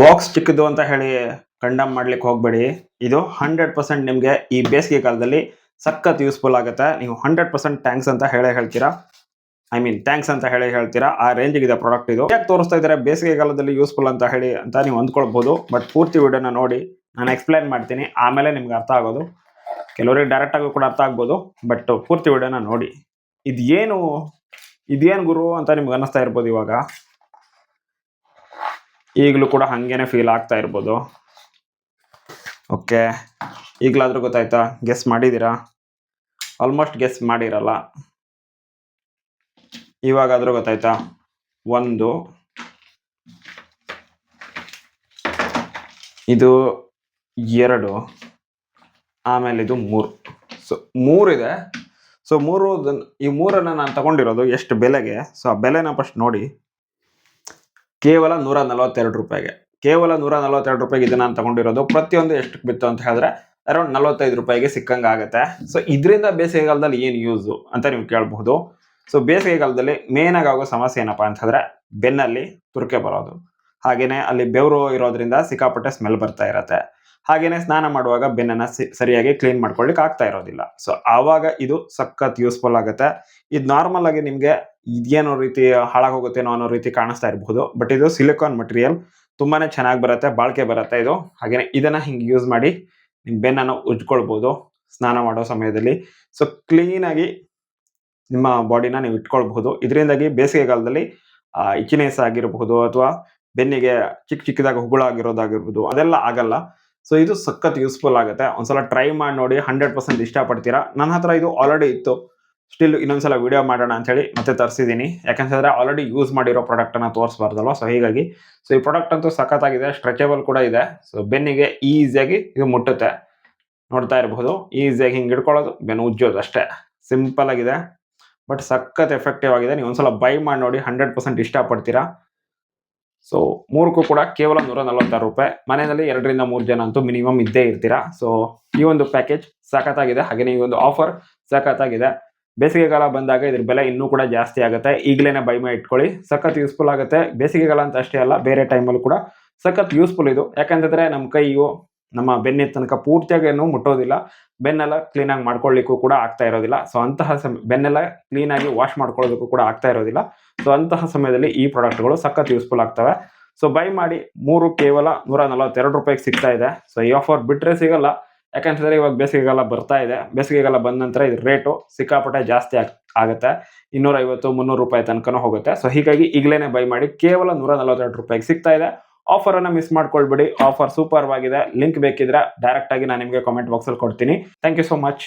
Box ಚಿಕ್ಕದು ಅಂತ ಹೇಳಿ ಕಂಡಮ್ ಮಾಡ್ಲಿಕ್ಕೆ ಹೋಗಬೇಡಿ. ಇದು 100% ನಿಮಗೆ ಈ ಬೇಸಿಗೆ ಕಾಲದಲ್ಲಿ ಸಖತ್ ಯೂಸ್ಫುಲ್ ಆಗುತ್ತೆ. ನೀವು 100% ಥ್ಯಾಂಕ್ಸ್ ಅಂತ ಹೇಳ್ತೀರಾ. ಐ ಮೀನ್ ಥ್ಯಾಂಕ್ಸ್ ಅಂತ ಹೇಳ್ತೀರಾ. ಆ ರೇಂಜಿಗೆ ಇದೆ ಪ್ರಾಡಕ್ಟ್ ಇದು. ಯಾಕೆ ತೋರಿಸ್ತಾ ಇದ್ದಾರೆ ಬೇಸಿಗೆ ಕಾಲದಲ್ಲಿ ಯೂಸ್ಫುಲ್ ಅಂತ ಹೇಳಿ ಅಂತ ನೀವು ಅಂದ್ಕೊಳ್ಬಹುದು. ಬಟ್ ಪೂರ್ತಿ ವಿಡಿಯೋನ ನೋಡಿ ನಾನು ಎಕ್ಸ್ಪ್ಲೈನ್ ಮಾಡ್ತೀನಿ, ಆಮೇಲೆ ನಿಮ್ಗೆ ಅರ್ಥ ಆಗೋದು. ಕೆಲವರಿಗೆ ಡೈರೆಕ್ಟ್ ಆಗಿ ಕೂಡ ಅರ್ಥ ಆಗ್ಬೋದು, ಬಟ್ ಪೂರ್ತಿ ವಿಡಿಯೋನ ನೋಡಿ. ಇದೇನು ಗುರು ಅಂತ ನಿಮ್ಗೆ ಅನ್ನಿಸ್ತಾ ಇರ್ಬೋದು. ಇವಾಗ ಈಗಲೂ ಕೂಡ ಹಂಗೇನೆ ಫೀಲ್ ಆಗ್ತಾ ಇರ್ಬೋದು. ಓಕೆ, ಈಗಲಾದ್ರೂ ಗೊತ್ತಾಯ್ತಾ? ಗೆಸ್ ಮಾಡಿದ್ದೀರಾ? ಆಲ್ಮೋಸ್ಟ್ ಗೆಸ್ ಮಾಡಿರಲ್ಲ. ಇವಾಗಾದ್ರೂ ಗೊತ್ತಾಯ್ತಾ? 1, ಇದು 2, ಆಮೇಲೆ ಇದು 3. ಸೊ 3 ಇದೆ. ಸೊ ಈ 3ಅನ್ನ ನಾನು ತಗೊಂಡಿರೋದು ಎಷ್ಟು ಬೆಲೆಗೆ? ಸೊ ಆ ಬೆಲೆನ ಫಸ್ಟ್ ನೋಡಿ. ಕೇವಲ 142 ರೂಪಾಯಿಗೆ. ಕೇವಲ 142 ರೂಪಾಯಿಗೆ ಇದನ್ನ ನಾನು ತಗೊಂಡಿರೋದು. ಪ್ರತಿಯೊಂದು ಎಷ್ಟಕ್ಕೆ ಬಿತ್ತು ಅಂತ ಹೇಳಿದ್ರೆ ಅರೌಂಡ್ 45 ರೂಪಾಯಿಗೆ ಸಿಕ್ಕಂಗೆ ಆಗುತ್ತೆ. ಸೊ ಇದರಿಂದ ಬೇಸಿಗೆಗಾಲದಲ್ಲಿ ಏನು ಯೂಸು ಅಂತ ನೀವು ಕೇಳಬಹುದು. ಸೊ ಬೇಸಿಗೆಗಾಲದಲ್ಲಿ ಮೇನ್ ಆಗಿ ಆಗೋ ಸಮಸ್ಯೆ ಏನಪ್ಪಾ ಅಂತ ಹೇಳಿದ್ರೆ ಬೆನ್ನಲ್ಲಿ ತುರ್ಕೆ ಬರೋದು, ಹಾಗೇನೆ ಅಲ್ಲಿ ಬೆವರು ಇರೋದ್ರಿಂದ ಸಿಕ್ಕಾಪಟ್ಟೆ ಸ್ಮೆಲ್ ಬರ್ತಾ ಇರತ್ತೆ. ಹಾಗೇನೆ ಸ್ನಾನ ಮಾಡುವಾಗ ಬೆನ್ನನ್ನ ಸರಿಯಾಗಿ ಕ್ಲೀನ್ ಮಾಡ್ಕೊಳ್ಳಿಕ್ ಆಗ್ತಾ ಇರೋದಿಲ್ಲ. ಸೊ ಆವಾಗ ಇದು ಸಖತ್ ಯೂಸ್ಫುಲ್ ಆಗುತ್ತೆ. ಇದು ನಾರ್ಮಲ್ ಆಗಿ ನಿಮ್ಗೆ ಇದೇನೋ ರೀತಿ ಹಾಳಾಗೋಗುತ್ತೇನೋ ಅನ್ನೋ ರೀತಿ ಕಾಣಿಸ್ತಾ ಇರಬಹುದು, ಬಟ್ ಇದು ಸಿಲಿಕಾನ್ ಮಟೀರಿಯಲ್, ತುಂಬಾನೇ ಚೆನ್ನಾಗಿ ಬರುತ್ತೆ, ಬಾಳಿಕೆ ಬರುತ್ತೆ ಇದು. ಹಾಗೇನೆ ಇದನ್ನ ಹಿಂಗೆ ಯೂಸ್ ಮಾಡಿ ನಿಮ್ ಬೆನ್ನನ್ನು ಉಜ್ಕೊಳ್ಬಹುದು ಸ್ನಾನ ಮಾಡೋ ಸಮಯದಲ್ಲಿ. ಸೊ ಕ್ಲೀನ್ ಆಗಿ ನಿಮ್ಮ ಬಾಡಿನ ನೀವು ಇಟ್ಕೊಳ್ಬಹುದು. ಇದರಿಂದಾಗಿ ಬೇಸಿಗೆಗಾಲದಲ್ಲಿ ಇಚಿನೆಸ್ ಆಗಿರಬಹುದು ಅಥವಾ ಬೆನ್ನಿಗೆ ಚಿಕ್ಕದಾಗಿ ಹುಗುಳಾಗಿರೋದಾಗಿರ್ಬೋದು, ಅದೆಲ್ಲ ಆಗಲ್ಲ. ಸೊ ಇದು ಸಖತ್ ಯೂಸ್ಫುಲ್ ಆಗುತ್ತೆ. ಒಂದ್ಸಲ ಟ್ರೈ ಮಾಡಿ ನೋಡಿ, 100% ಇಷ್ಟಪಡ್ತೀರಾ. ನನ್ನ ಹತ್ರ ಇದು ಆಲ್ರೆಡಿ ಇತ್ತು, ಸ್ಟಿಲ್ ಇನ್ನೊಂದ್ಸಲ ವಿಡಿಯೋ ಮಾಡೋಣ ಅಂತ ಹೇಳಿ ಮತ್ತೆ ತರಿಸಿದ್ದೀನಿ. ಯಾಕಂತಂದ್ರೆ ಆಲ್ರೆಡಿ ಯೂಸ್ ಮಾಡಿರೋ ಪ್ರಾಡಕ್ಟ್ ಅನ್ನ ತೋರಿಸಬಾರ್ದಲ್ವ. ಸೊ ಹೀಗಾಗಿ ಈ ಪ್ರಾಡಕ್ಟ್ ಅಂತೂ ಸಖತ್ತಾಗಿದೆ, ಸ್ಟ್ರೆಚಬಲ್ ಕೂಡ ಇದೆ. ಸೊ ಬೆನ್ನಿಗೆ ಈಸಿಯಾಗಿ ಇದು ಮುಟ್ಟುತ್ತೆ. ನೋಡ್ತಾ ಇರಬಹುದು, ಈಸಿಯಾಗಿ ಹಿಂಗೆ ಹಿಡ್ಕೊಳ್ಳೋದು, ಬೆನ್ನು ಉಜ್ಜೋದು ಅಷ್ಟೇ. ಸಿಂಪಲ್ ಆಗಿದೆ, ಬಟ್ ಸಖತ್ ಎಫೆಕ್ಟಿವ್ ಆಗಿದೆ. ನೀವು ಒಂದ್ಸಲ ಬೈ ಮಾಡಿ ನೋಡಿ, 100% ಇಷ್ಟಪಡ್ತೀರಾ. ಸೊ 3ಕ್ಕೂ ಕೂಡ ಕೇವಲ 146 ರೂಪಾಯಿ. ಮನೆಯಲ್ಲಿ 2 ರಿಂದ 3 ಜನ ಅಂತೂ ಮಿನಿಮಮ್ ಇದ್ದೇ ಇರ್ತೀರಾ. ಸೊ ಈ ಒಂದು ಪ್ಯಾಕೇಜ್ ಸಖತ್ತಾಗಿದೆ. ಹಾಗೆ ಈ ಒಂದು ಆಫರ್ ಸಖತ್ತಾಗಿದೆ. ಬೇಸಿಗೆಗಾಲ ಬಂದಾಗ ಇದ್ರ ಬೆಲೆ ಇನ್ನೂ ಕೂಡ ಜಾಸ್ತಿ ಆಗುತ್ತೆ. ಈಗಲೇನೆ ಬೈ ಮಾಡಿ ಇಟ್ಕೊಳ್ಳಿ, ಸಖತ್ ಯೂಸ್ಫುಲ್ ಆಗುತ್ತೆ. ಬೇಸಿಗೆಗಾಲ ಅಂತ ಅಷ್ಟೇ ಅಲ್ಲ, ಬೇರೆ ಟೈಮಲ್ಲೂ ಕೂಡ ಸಖತ್ ಯೂಸ್ಫುಲ್ ಇದು. ಯಾಕಂತಂದ್ರೆ ನಮ್ಮ ಕೈಯು ನಮ್ಮ ಬೆನ್ನಿನ ತನಕ ಪೂರ್ತಿಯಾಗಿ ಏನು ಮುಟ್ಟೋದಿಲ್ಲ, ಬೆನ್ನೆಲ್ಲ ಕ್ಲೀನಾಗಿ ಮಾಡ್ಕೊಳ್ಳಿಕ್ಕೂ ಕೂಡ ಆಗ್ತಾ ಇರೋದಿಲ್ಲ. ಸೊ ಅಂತಹ ಬೆನ್ನೆಲ್ಲ ಕ್ಲೀನಾಗಿ ವಾಶ್ ಮಾಡ್ಕೊಳ್ಳೋದಕ್ಕೂ ಕೂಡ ಆಗ್ತಾ ಇರೋದಿಲ್ಲ. ಸೊ ಅಂತಹ ಸಮಯದಲ್ಲಿ ಈ ಪ್ರಾಡಕ್ಟ್ಗಳು ಸಖತ್ ಯೂಸ್ಫುಲ್ ಆಗ್ತವೆ. ಸೊ ಬೈ ಮಾಡಿ. 3 ಕೇವಲ 142 ರೂಪಾಯಿಗೆ ಸಿಗ್ತಾ ಇದೆ. ಸೊ ಈ ಆಫರ್ ಬಿಟ್ರೆ ಸಿಗಲ್ಲ, ಯಾಕಂತಂದ್ರೆ ಇವಾಗ ಬೇಸಿಗೆಗಾಲ ಬರ್ತಾ ಇದೆ. ಬೇಸಿಗೆಗಾಲ ಬಂದ ನಂತರ ಇದ್ರ ರೇಟು ಸಿಕ್ಕಾಪಟ್ಟೆ ಜಾಸ್ತಿ ಆಗುತ್ತೆ. 250-300 ರೂಪಾಯಿ ತನಕನೂ ಹೋಗುತ್ತೆ. ಸೊ ಹೀಗಾಗಿ ಈಗಲೇನೆ ಬೈ ಮಾಡಿ. ಕೇವಲ 142 ರೂಪಾಯಿಗೆ ಸಿಗ್ತಾ ಇದೆ. ಆಫರ್ ಅನ್ನ ಮಿಸ್ ಮಾಡ್ಕೊಳ್ಬೇಡಿ. ಆಫರ್ ಸೂಪರ್ ಆಗಿದೆ. ಲಿಂಕ್ ಬೇಕಿದ್ರೆ ಡೈರೆಕ್ಟ್ ಆಗಿ ನಾನು ನಿಮಗೆ ಕಾಮೆಂಟ್ ಬಾಕ್ಸ್ ಅಲ್ಲಿ ಕೊಡ್ತೀನಿ. Thank you so much.